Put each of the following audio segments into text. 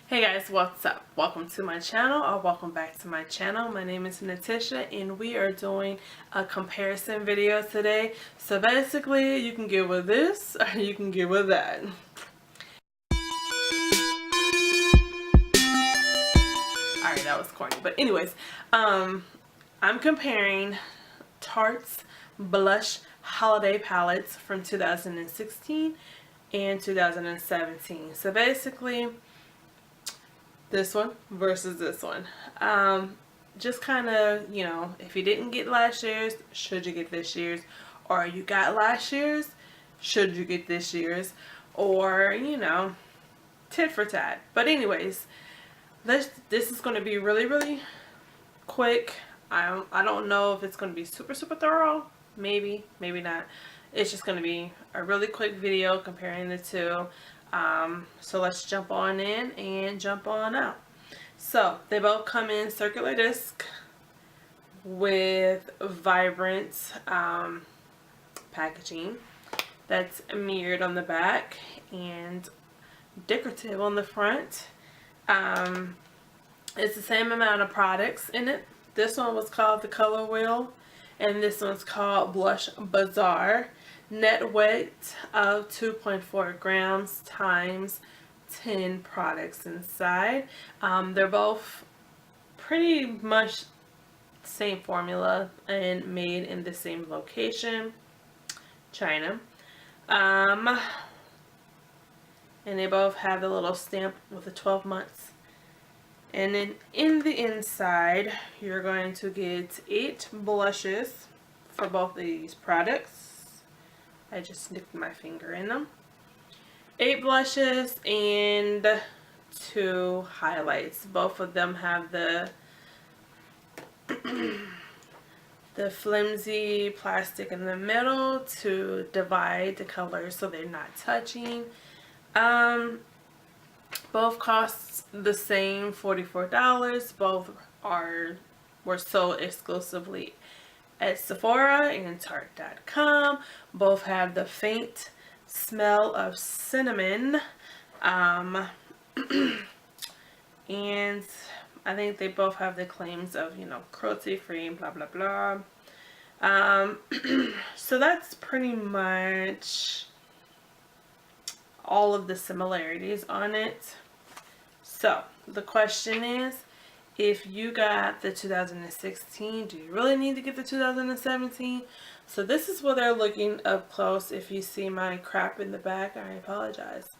Hey guys, what's up? Welcome to my channel, or welcome back to my channel. My name is Natisha and we are doing a comparison video today. So basically you can get with this or you can get with that. Alright, that was corny. But anyways, I'm comparing Tarte's blush holiday palettes from 2016 and 2017. So basically this one versus this one. Just kind of, you know, if you didn't get last year's, should you get this year's? Or you got last year's, should you get this year's? Or, you know, tit for tat. But anyways, this is going to be really quick. I don't know if it's going to be super thorough. Maybe not. It's just going to be a really quick video comparing the two. So let's jump on in and jump on out. So they both come in circular disc with vibrant packaging that's mirrored on the back and decorative on the front. It's the same amount of products in it. This one was called the Color Wheel and this one's called Blush Bazaar. Net weight of 2.4 grams times 10 products inside. They're both pretty much same formula and made in the same location, China. And they both have the little stamp with the 12 months. And then in the inside, you're going to get 8 blushes for both of these products. I just nicked my finger in them. 8 blushes and 2 highlights. Both of them have the the flimsy plastic in the middle to divide the colors so they're not touching. Both cost the same, $44. Both were sold exclusively at Sephora and Tarte.com. Both have the faint smell of cinnamon. And I think they both have the claims of, you know, cruelty free, blah blah blah. So that's pretty much all of the similarities on it. So the question is, if you got the 2016, do you really need to get the 2017? So this is what they're looking up close. If you see my crap in the back, I apologize.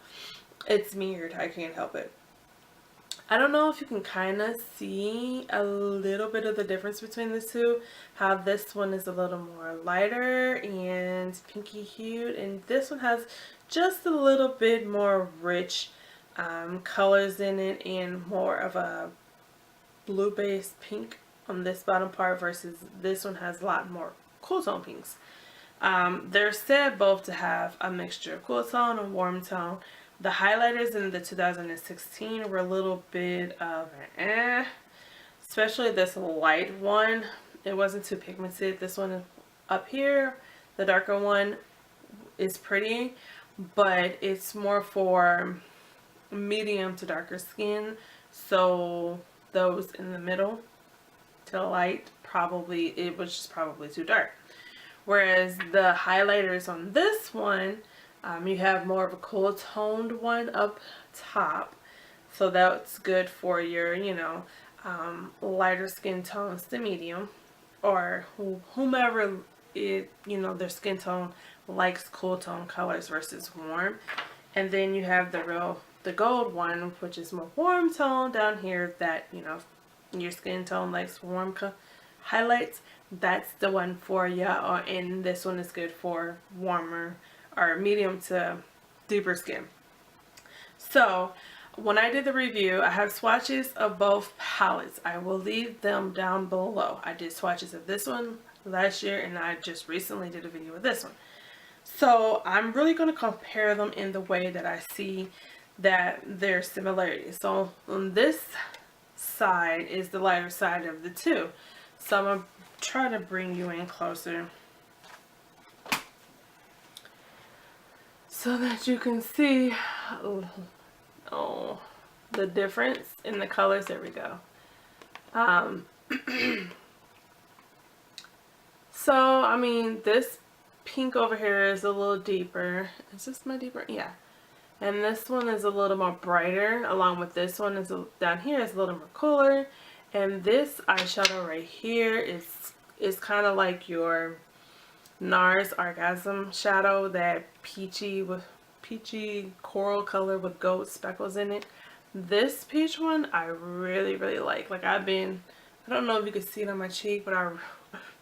It's mirrored. I can't help it. I don't know if you can kind of see a little bit of the difference between the two. How this one is a little more lighter and pinky hued, and this one has just a little bit more rich colors in it and more of a blue based pink on this bottom part versus this one has a lot more cool tone pinks. They're said both to have a mixture of cool tone and warm tone. The highlighters in the 2016 were a little bit of an especially this light one. It wasn't too pigmented. This one up here, the darker one, is pretty, but it's more for medium to darker skin. So those in the middle to light, probably it was just probably too dark. Whereas the highlighters on this one, you have more of a cool toned one up top, so that's good for your, you know, lighter skin tones to medium, or whomever it, you know, their skin tone likes cool tone colors versus warm. And then you have the gold one, which is more warm tone down here, that, you know, your skin tone likes warm highlights. That's the one for you. And this one is good for warmer or medium to deeper skin. So when I did the review, I have swatches of both palettes. I will leave them down below. I did swatches of this one last year and I just recently did a video of this one. So I'm really going to compare them in the way that I see that there's similarities. So on this side is the lighter side of the two. So I'm going to try to bring you in closer so that you can see. Oh, the difference in the colors. There we go. So, I mean, this pink over here is a little deeper. Is this my deeper? Yeah. And this one is a little more brighter, along with this one is down here is a little more cooler. And this eyeshadow right here is kind of like your NARS Orgasm shadow, that peachy coral color with gold speckles in it. This peach one I really like. Like I don't know if you can see it on my cheek, but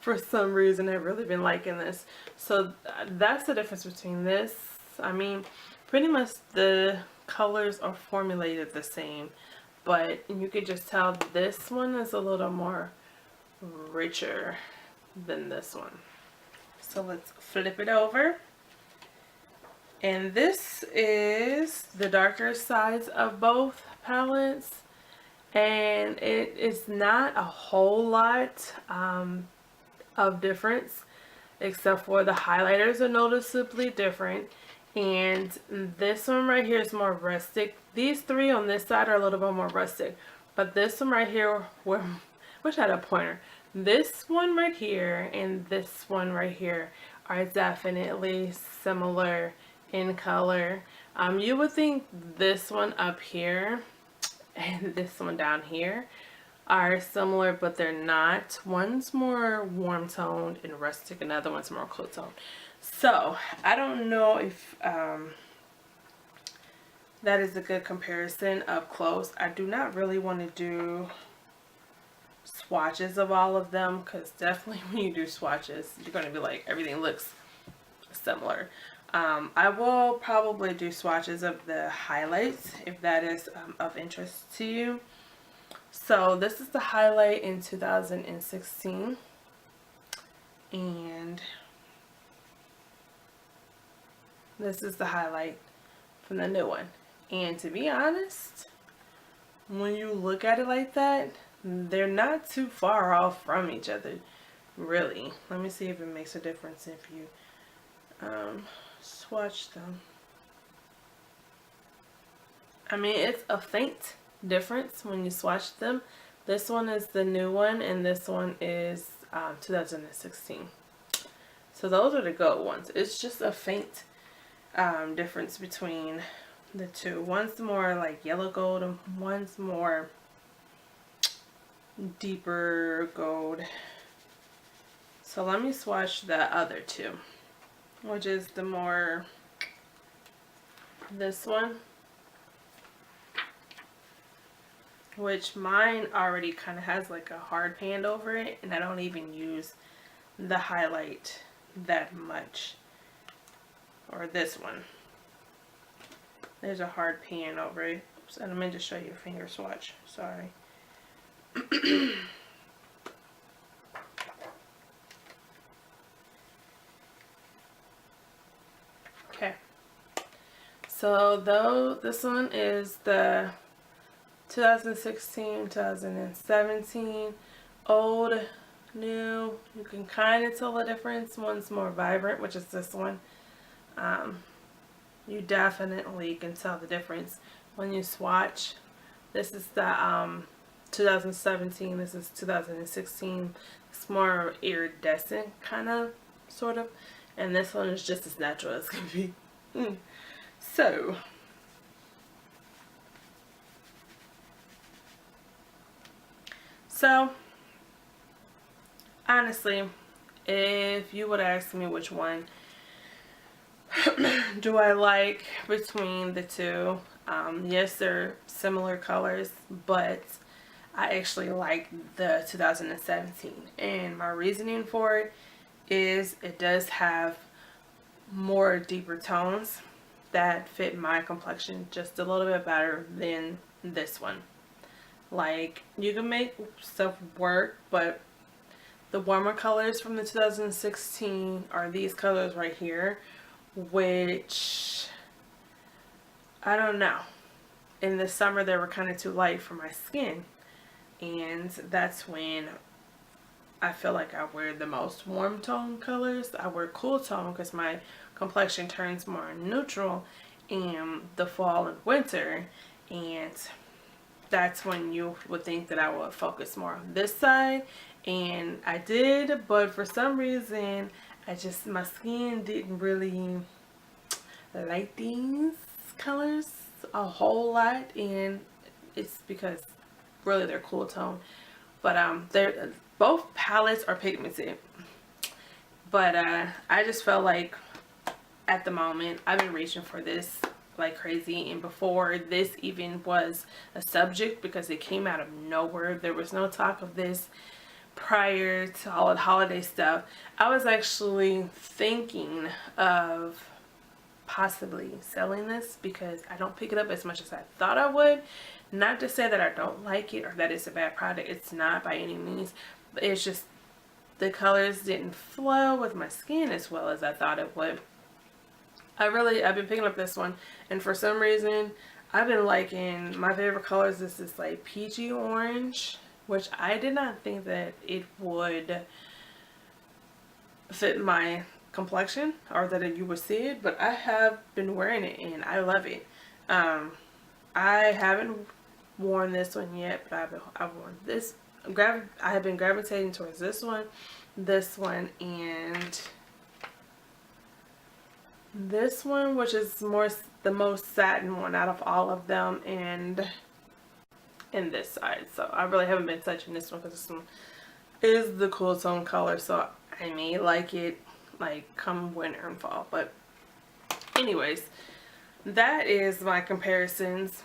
for some reason I've really been liking this. So that's the difference between this. I mean, pretty much the colors are formulated the same, but you could just tell this one is a little more richer than this one. So let's flip it over. And this is the darker sides of both palettes. And it is not a whole lot of difference, except for the highlighters are noticeably different. And this one right here is more rustic. These three on this side are a little bit more rustic. But this one right here, wish I had a pointer. This one right here and this one right here are definitely similar in color. You would think this one up here and this one down here are similar, but they're not. One's more warm toned and rustic, and the other one's more cool toned. So I don't know if that is a good comparison up close. I do not really want to do swatches of all of them, because definitely when you do swatches you're going to be like, everything looks similar. I will probably do swatches of the highlights if that is of interest to you. So this is the highlight in 2016, and this is the highlight from the new one. And to be honest, when you look at it like that, they're not too far off from each other, really. Let me see if it makes a difference if you swatch them. I mean, it's a faint difference when you swatch them. This one is the new one, and this one is 2016. So those are the gold ones. It's just a faint difference between the two. One's more like yellow gold and one's more deeper gold. So let me swatch the other two, which is the more, this one, which mine already kind of has like a hard pan over it, and I don't even use the highlight that much. Or this one, there's a hard pan over it. Oops, and I meant to show you a finger swatch, sorry. Okay, so though this one is the 2016, 2017, old, new, you can kind of tell the difference. One's more vibrant, which is this one. You definitely can tell the difference when you swatch. This is the 2017, this is 2016. It's more iridescent, kind of, sort of. And this one is just as natural as can be. So, honestly, if you would ask me which one do I like between the two, yes, they're similar colors, but I actually like the 2017, and my reasoning for it is it does have more deeper tones that fit my complexion just a little bit better than this one. Like, you can make stuff work, but the warmer colors from the 2016 are these colors right here, which, I don't know, in the summer they were kind of too light for my skin, and that's when I feel like I wear the most warm tone colors. I wear cool tone because my complexion turns more neutral in the fall and winter, and that's when you would think that I would focus more on this side. And I did, but for some reason, my skin didn't really like these colors a whole lot. And it's because really they're cool tone. But they're both palettes are pigmented. But I just felt like at the moment I've been reaching for this like crazy, and before this even was a subject, because it came out of nowhere, there was no talk of this prior to all the holiday stuff, I was actually thinking of possibly selling this because I don't pick it up as much as I thought I would. Not to say that I don't like it or that it's a bad product, it's not by any means, but it's just the colors didn't flow with my skin as well as I thought it would. I've been picking up this one, and for some reason I've been liking, my favorite colors is this like peachy orange, which I did not think that it would fit my complexion or that you would see it, but I have been wearing it and I love it. I haven't worn this one yet, but I've worn this. I have been gravitating towards this one, and this one, which is the most satin one out of all of them, and in this side. So I really haven't been touching this one because this one is the cool tone color, so I may like it like come winter and fall. But anyways, that is my comparisons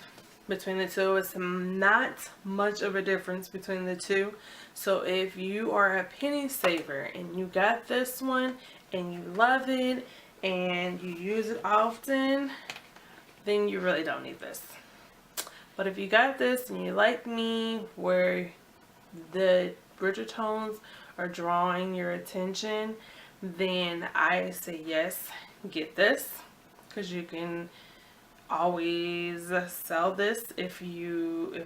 between the two. It's not much of a difference between the two. So if you are a penny saver and you got this one and you love it and you use it often, then you really don't need this. But if you got this and you like me, where the richer tones are drawing your attention, then I say yes, get this, because you can always sell this if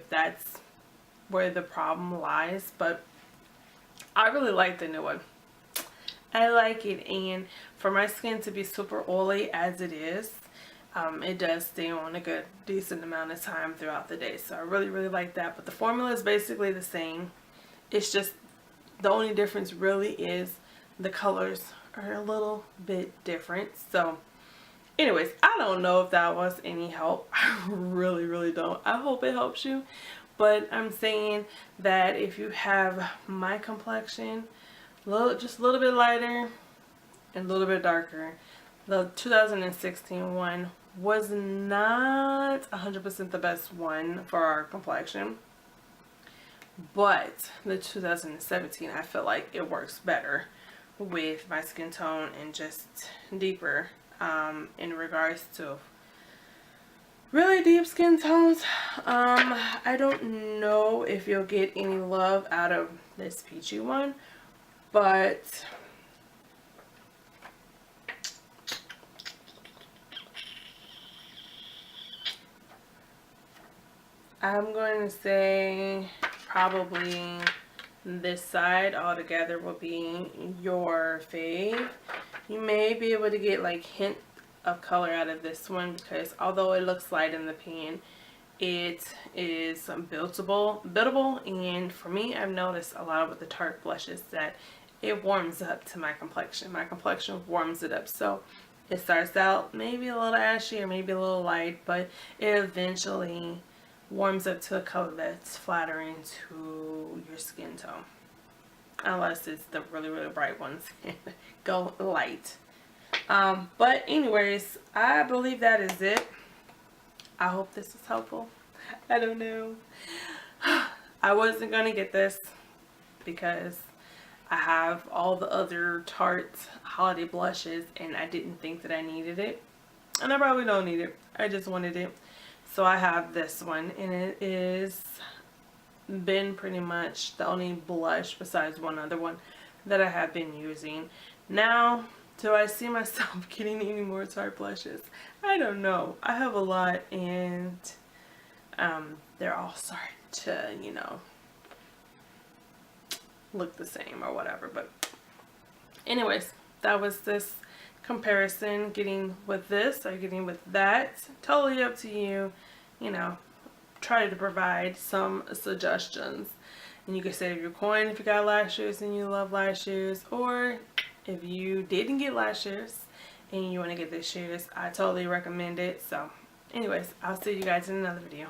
that's where the problem lies. But I really like the new one. I like it, and for my skin to be super oily as it is, it does stay on a good decent amount of time throughout the day. So I really like that. But the formula is basically the same. It's just the only difference really is the colors are a little bit different. So anyways, I don't know if that was any help. I really don't. I hope it helps you. But I'm saying that if you have my complexion, just a little bit lighter and a little bit darker, the 2016 one was not 100% the best one for our complexion. But the 2017, I feel like it works better with my skin tone and just deeper in regards to really deep skin tones. I don't know if you'll get any love out of this peachy one, but I'm going to say probably this side altogether will be your fave. You may be able to get like hint of color out of this one, because although it looks light in the pan, it is buildable, and for me, I've noticed a lot with the Tarte blushes that it warms up to my complexion. My complexion warms it up, so it starts out maybe a little ashy or maybe a little light, but it eventually warms up to a color that's flattering to your skin tone, unless it's the really bright ones go light. But anyways, I believe that is it. I hope this was helpful. I don't know. I wasn't gonna get this because I have all the other Tarte holiday blushes and I didn't think that I needed it, and I probably don't need it. I just wanted it. So I have this one, and it is been pretty much the only blush besides one other one that I have been using. Now, do I see myself getting any more Tarte blushes? I don't know. I have a lot, and they're all starting to, you know, look the same or whatever. But anyways, that was this comparison, getting with this or getting with that. Totally up to you. You know, try to provide some suggestions. And you can save your coin if you got lashes and you love lashes, or if you didn't get lashes and you want to get the shoes, I totally recommend it. So anyways, I'll see you guys in another video.